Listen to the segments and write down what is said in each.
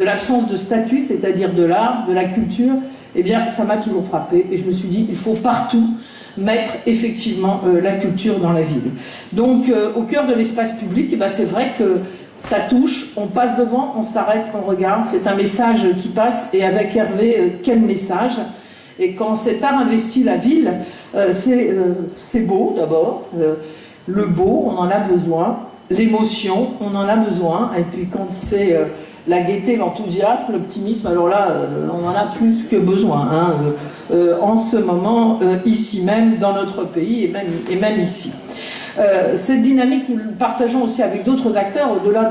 l'absence de statut, c'est-à-dire de l'art, de la culture, eh bien, ça m'a toujours frappé. Et je me suis dit, il faut partout mettre effectivement la culture dans la ville. Donc, au cœur de l'espace public, eh ben, c'est vrai que ça touche, on passe devant, on s'arrête, on regarde. C'est un message qui passe. Et avec Hervé, quel message! Et quand cet art investit la ville, c'est beau d'abord. Le beau, on en a besoin. L'émotion, on en a besoin. Et puis quand c'est la gaieté, l'enthousiasme, l'optimisme, alors là, on en a plus que besoin. Hein, en ce moment, ici même, dans notre pays, et même ici. Cette dynamique, nous le partageons aussi avec d'autres acteurs, au-delà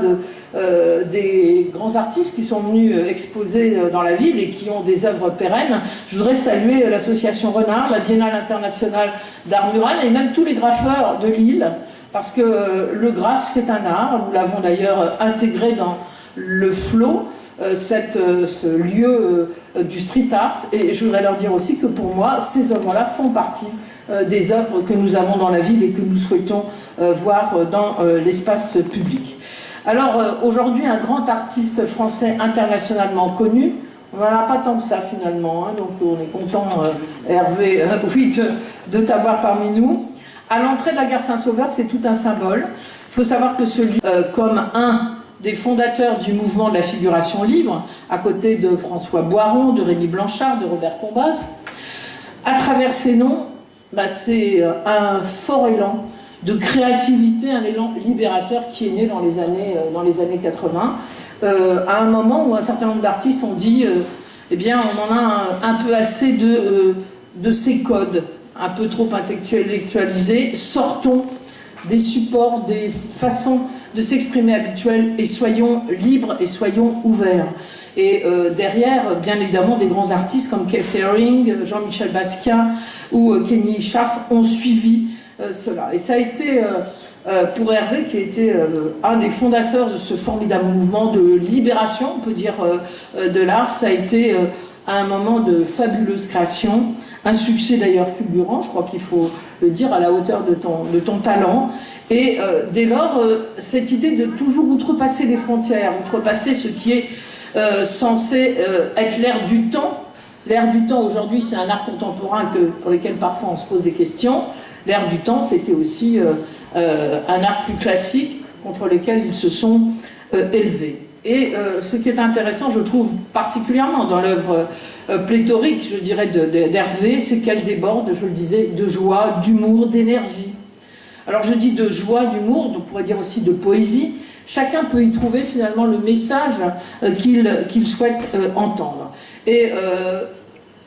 des grands artistes qui sont venus exposer dans la ville et qui ont des œuvres pérennes. Je voudrais saluer l'association Renard, la Biennale internationale d'art mural et même tous les graffeurs de Lille, parce que le graphe, c'est un art. Nous l'avons d'ailleurs intégré dans le flow, ce lieu du street art. Et je voudrais leur dire aussi que pour moi, ces œuvres-là font partie des œuvres que nous avons dans la ville et que nous souhaitons voir dans l'espace public. Alors aujourd'hui, un grand artiste français internationalement connu, on n'en a pas tant que ça finalement, hein, donc on est content, Hervé, oui, de t'avoir parmi nous. À l'entrée de la gare Saint-Sauveur, c'est tout un symbole. Il faut savoir que ce lieu, comme un des fondateurs du mouvement de la figuration libre, à côté de François Boiron, de Rémy Blanchard, de Robert Combas, à travers ces noms, c'est un fort élan de créativité, un élan libérateur qui est né dans les années 80, à un moment où un certain nombre d'artistes ont dit eh bien, on en a un peu assez de ces codes, un peu trop intellectualisés, sortons des supports, des façons de s'exprimer habituelles et soyons libres et soyons ouverts. Et derrière, bien évidemment, des grands artistes comme Keith Haring, Jean-Michel Basquiat ou Kenny Scharf ont suivi cela. Et ça a été, pour Hervé, qui a été un des fondateurs de ce formidable mouvement de libération, on peut dire, de l'art, ça a été à un moment de fabuleuse création, un succès d'ailleurs fulgurant, je crois qu'il faut le dire, à la hauteur de ton talent. Et dès lors, cette idée de toujours outrepasser les frontières, outrepasser ce qui est censé être l'ère du temps. L'ère du temps, aujourd'hui, c'est un art contemporain pour lequel parfois on se pose des questions. L'ère du temps, c'était aussi un art plus classique contre lequel ils se sont élevés. Et ce qui est intéressant, je trouve, particulièrement dans l'œuvre pléthorique, je dirais, d'Hervé, c'est qu'elle déborde, je le disais, de joie, d'humour, d'énergie. Alors je dis de joie, d'humour, on pourrait dire aussi de poésie. Chacun peut y trouver finalement le message qu'il souhaite entendre. Et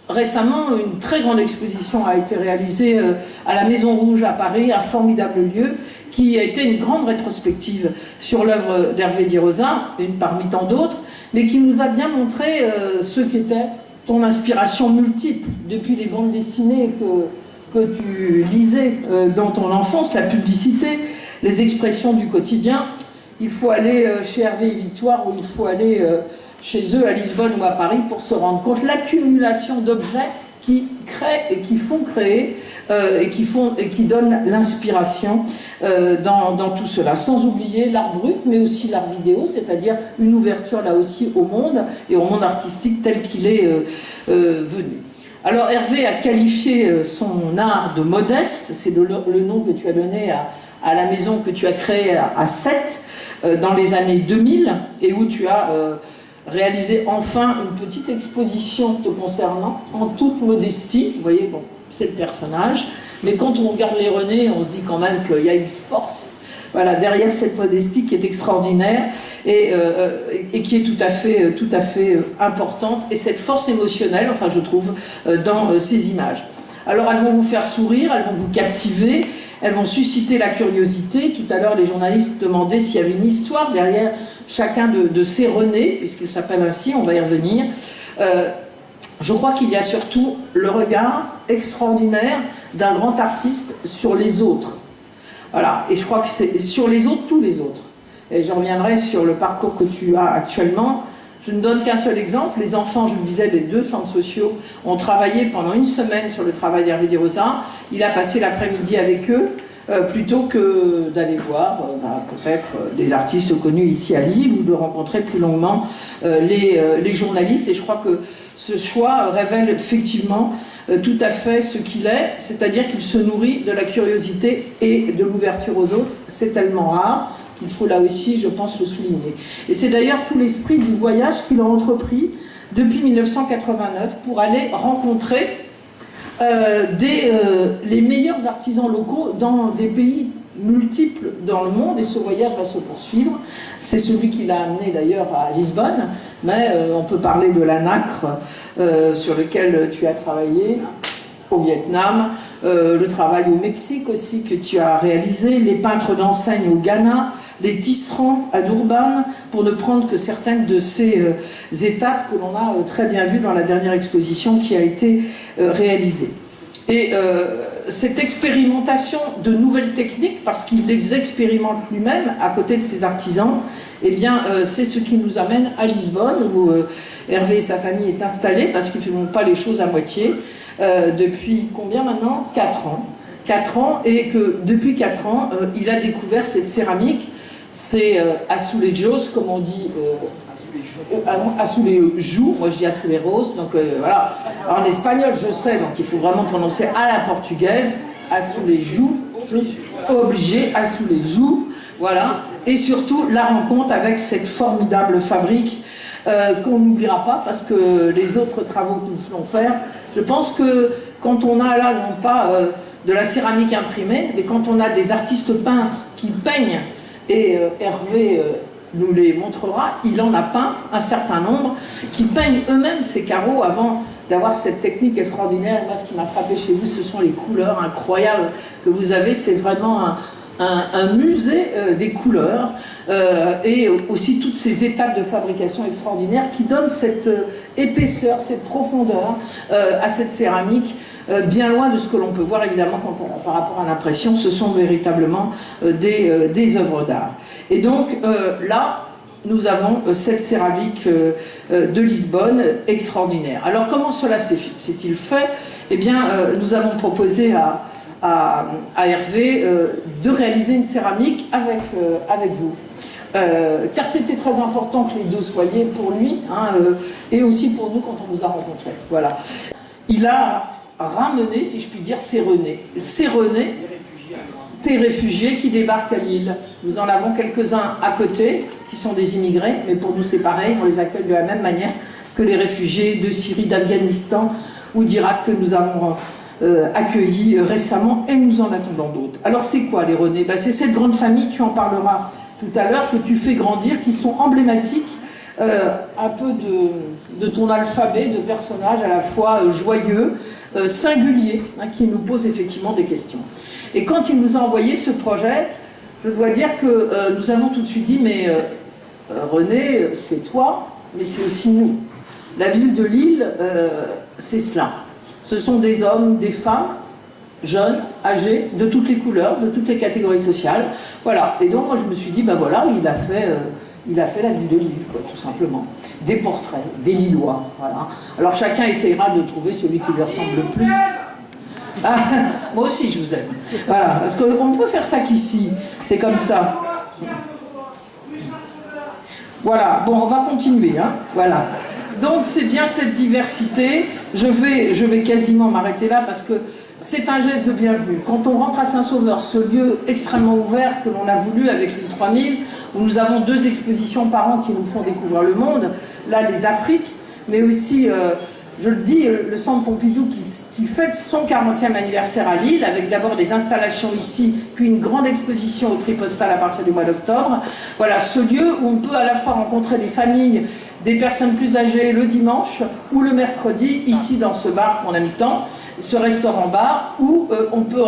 récemment, une très grande exposition a été réalisée à la Maison Rouge à Paris, un formidable lieu, qui a été une grande rétrospective sur l'œuvre d'Hervé Di Rosa, une parmi tant d'autres, mais qui nous a bien montré ce qu'était ton inspiration multiple, depuis les bandes dessinées que tu lisais dans ton enfance, la publicité, les expressions du quotidien. Il faut aller chez Hervé et Victoire ou il faut aller chez eux à Lisbonne ou à Paris pour se rendre compte de l'accumulation d'objets qui créent et qui font créer et qui donnent l'inspiration dans tout cela. Sans oublier l'art brut, mais aussi l'art vidéo, c'est-à-dire une ouverture là aussi au monde et au monde artistique tel qu'il est venu. Alors Hervé a qualifié son art de modeste, c'est le nom que tu as donné à la maison que tu as créée à Sète dans les années 2000 et où tu as réalisé enfin une petite exposition te concernant en toute modestie. Vous voyez, bon, c'est le personnage, mais quand on regarde les René, on se dit quand même qu'il y a une force derrière cette modestie qui est extraordinaire et qui est tout à fait importante, et cette force émotionnelle, enfin je trouve, dans ces images. Alors elles vont vous faire sourire, elles vont vous captiver, elles vont susciter la curiosité. Tout à l'heure, les journalistes demandaient s'il y avait une histoire derrière chacun de ces René, puisqu'il s'appelle ainsi, on va y revenir. Je crois qu'il y a surtout le regard extraordinaire d'un grand artiste sur les autres. Voilà, et je crois que c'est sur les autres, tous les autres. Et je reviendrai sur le parcours que tu as actuellement. Je ne donne qu'un seul exemple. Les enfants, je le disais, des 2 centres sociaux ont travaillé pendant une semaine sur le travail d'Hervé Di Rosa. Il a passé l'après-midi avec eux. plutôt que d'aller voir peut-être des artistes connus ici à Lille ou de rencontrer plus longuement les journalistes. Et je crois que ce choix révèle effectivement tout à fait ce qu'il est, c'est-à-dire qu'il se nourrit de la curiosité et de l'ouverture aux autres. C'est tellement rare qu'il faut là aussi, je pense, le souligner. Et c'est d'ailleurs tout l'esprit du voyage qu'il a entrepris depuis 1989 pour aller rencontrer les meilleurs artisans locaux dans des pays multiples dans le monde, et ce voyage va se poursuivre. C'est celui qui l'a amené d'ailleurs à Lisbonne, mais on peut parler de la nacre sur lequel tu as travaillé au Vietnam, le travail au Mexique aussi que tu as réalisé, les peintres d'enseigne au Ghana, les tisserands à Durban, pour ne prendre que certaines de ces étapes que l'on a très bien vues dans la dernière exposition qui a été réalisée. Et cette expérimentation de nouvelles techniques, parce qu'il les expérimente lui-même à côté de ses artisans, eh bien, c'est ce qui nous amène à Lisbonne, où Hervé et sa famille est installé, parce qu'ils ne font pas les choses à moitié, depuis combien maintenant? 4 ans. 4 ans, et que depuis 4 ans, il a découvert cette céramique. C'est azulejos, comme on dit, azulejos, moi je dis azuleros, donc voilà. Alors, en espagnol, je sais, donc il faut vraiment prononcer à la portugaise, azulejos, obligé, azulejos, voilà. Et surtout, la rencontre avec cette formidable fabrique qu'on n'oubliera pas, parce que les autres travaux que nous voulons faire, je pense que quand on a là, non pas de la céramique imprimée, mais quand on a des artistes peintres qui peignent, et Hervé nous les montrera, il en a peint un certain nombre, qui peignent eux-mêmes ces carreaux avant d'avoir cette technique extraordinaire. Moi, ce qui m'a frappé chez vous, ce sont les couleurs incroyables que vous avez. C'est vraiment un musée des couleurs, et aussi toutes ces étapes de fabrication extraordinaires qui donnent cette épaisseur, cette profondeur à cette céramique, bien loin de ce que l'on peut voir évidemment par rapport à l'impression. Ce sont véritablement des œuvres d'art. Et donc là, nous avons cette céramique de Lisbonne extraordinaire. Alors comment cela s'est-il fait? Eh bien, nous avons proposé à Hervé de réaliser une céramique avec vous. Car c'était très important que les deux soyez pour lui, hein, et aussi pour nous quand on vous a rencontrés. Voilà. Il a ramené, si je puis dire, ces Rennais, des réfugiés qui débarquent à Lille. Nous en avons quelques-uns à côté, qui sont des immigrés, mais pour nous c'est pareil, on les accueille de la même manière que les réfugiés de Syrie, d'Afghanistan ou d'Irak que nous avons accueillis récemment, et nous en attendons d'autres. Alors c'est quoi les Rennais? Ben, c'est cette grande famille, tu en parleras tout à l'heure, que tu fais grandir, qui sont emblématiques un peu de ton alphabet de personnages à la fois joyeux, singuliers, hein, qui nous posent effectivement des questions. Et quand il nous a envoyé ce projet, je dois dire que nous avons tout de suite dit, mais René, c'est toi, mais c'est aussi nous. La ville de Lille, c'est cela. Ce sont des hommes, des femmes, jeunes, âgés, de toutes les couleurs, de toutes les catégories sociales. Voilà. Et donc moi je me suis dit, ben voilà, il a fait la ville de Lille, quoi, tout simplement. Des portraits, des Lillois, voilà. Alors chacun essayera de trouver celui qui lui ressemble le plus. Ah, moi aussi je vous aime. Voilà, parce qu'on ne peut faire ça qu'ici, c'est comme ça. Voilà, bon, on va continuer, hein, voilà. Donc c'est bien cette diversité. Je vais quasiment m'arrêter là parce que c'est un geste de bienvenue. Quand on rentre à Saint-Sauveur, ce lieu extrêmement ouvert que l'on a voulu avec l'île 3000, où nous avons 2 expositions par an qui nous font découvrir le monde, là les Afriques, mais aussi, je le dis, le Centre Pompidou qui fête son 40e anniversaire à Lille, avec d'abord des installations ici, puis une grande exposition au Tripostal à partir du mois d'octobre. Voilà, ce lieu où on peut à la fois rencontrer des familles, des personnes plus âgées le dimanche ou le mercredi, ici dans ce bar qu'on aime tant, ce restaurant-bar, où on peut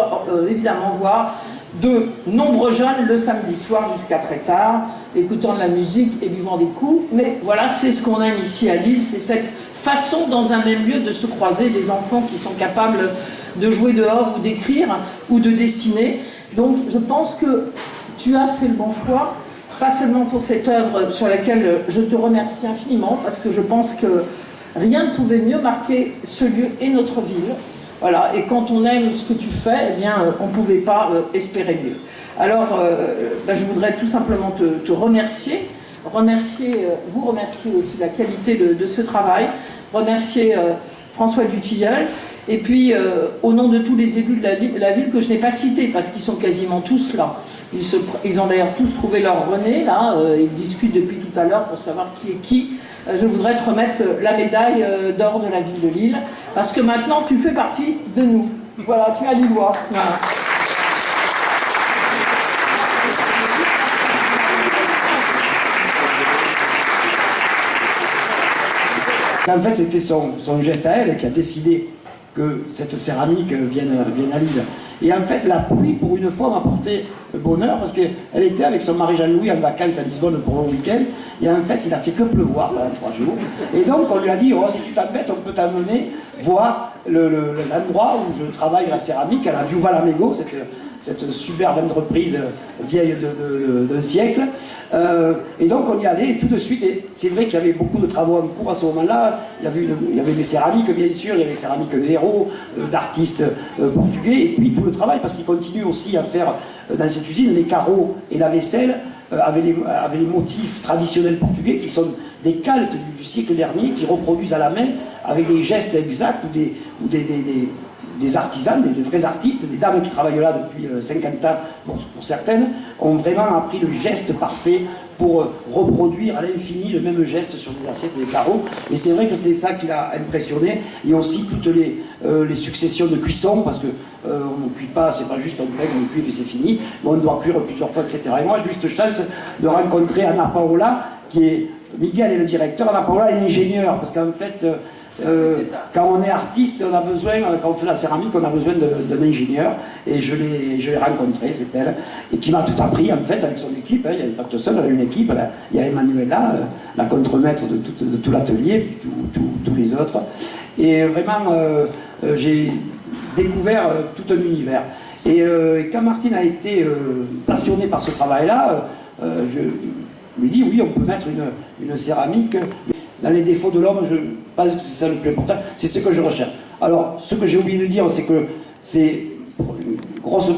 évidemment voir de nombreux jeunes le samedi soir jusqu'à très tard, écoutant de la musique et buvant des coups. Mais voilà, c'est ce qu'on aime ici à Lille, c'est cette façon dans un même lieu de se croiser, des enfants qui sont capables de jouer dehors ou d'écrire ou de dessiner. Donc je pense que tu as fait le bon choix, pas seulement pour cette œuvre sur laquelle je te remercie infiniment, parce que je pense que rien ne pouvait mieux marquer ce lieu et notre ville Voilà, et quand on aime ce que tu fais, eh bien, on ne pouvait pas espérer mieux. Alors, je voudrais tout simplement te remercier, vous remercier aussi de la qualité de ce travail, remercier François Dutilleul, et puis au nom de tous les élus de la ville que je n'ai pas cités, parce qu'ils sont quasiment tous là. Ils ont d'ailleurs tous trouvé leur René, là, ils discutent depuis tout à l'heure pour savoir qui est qui. Je voudrais te remettre la médaille d'or de la ville de Lille, parce que maintenant tu fais partie de nous. Voilà, tu as du doigt. Voilà. En fait, c'était son geste à elle qui a décidé que cette céramique vienne à Lille. Et en fait, la pluie, pour une fois, m'a porté bonheur parce qu'elle était avec son mari Jean-Louis en vacances à Lisbonne pour un week-end. Et en fait, il a fait que pleuvoir pendant 3 jours. Et donc, on lui a dit, oh, si tu t'embêtes, on peut t'amener voir l'endroit où je travaille la céramique, à la Viuva Lamego, cette superbe entreprise vieille d'un siècle. Et donc on y allait tout de suite, et c'est vrai qu'il y avait beaucoup de travaux en cours à ce moment-là. Il y avait des céramiques, bien sûr, il y avait des céramiques de héros, d'artistes portugais, et puis tout le travail, parce qu'ils continuent aussi à faire dans cette usine les carreaux et la vaisselle avec les motifs traditionnels portugais qui sont des calques du siècle dernier, qui reproduisent à la main avec des gestes exacts ou des artisans, des vrais artistes, des dames qui travaillent là depuis 50 ans pour certaines, ont vraiment appris le geste parfait pour reproduire à l'infini le même geste sur des assiettes et des carreaux. Et c'est vrai que c'est ça qui l'a impressionné. Et aussi toutes les successions de cuisson, parce que on ne cuit pas, c'est pas juste on peigne, on cuit et c'est fini, mais on doit cuire plusieurs fois, etc. Et moi j'ai eu cette chance de rencontrer Anna Paola, qui est, Miguel est le directeur, Anna Paola est l'ingénieur, parce qu'en fait, quand on est artiste, on a besoin, quand on fait la céramique, on a besoin d'un ingénieur, et je l'ai rencontré, c'est elle, et qui m'a tout appris en fait avec son équipe, hein. Il n'y avait pas que seul, elle a une équipe, il y a Emmanuela, la contremaître de tout l'atelier, puis tous les autres, et vraiment j'ai découvert tout un univers. Et quand Martine a été passionnée par ce travail-là, je lui ai dit oui, on peut mettre une céramique. Dans les défauts de l'homme, je pense que c'est ça le plus important, c'est ce que je recherche. Alors, ce que j'ai oublié de dire, c'est que c'est une grosse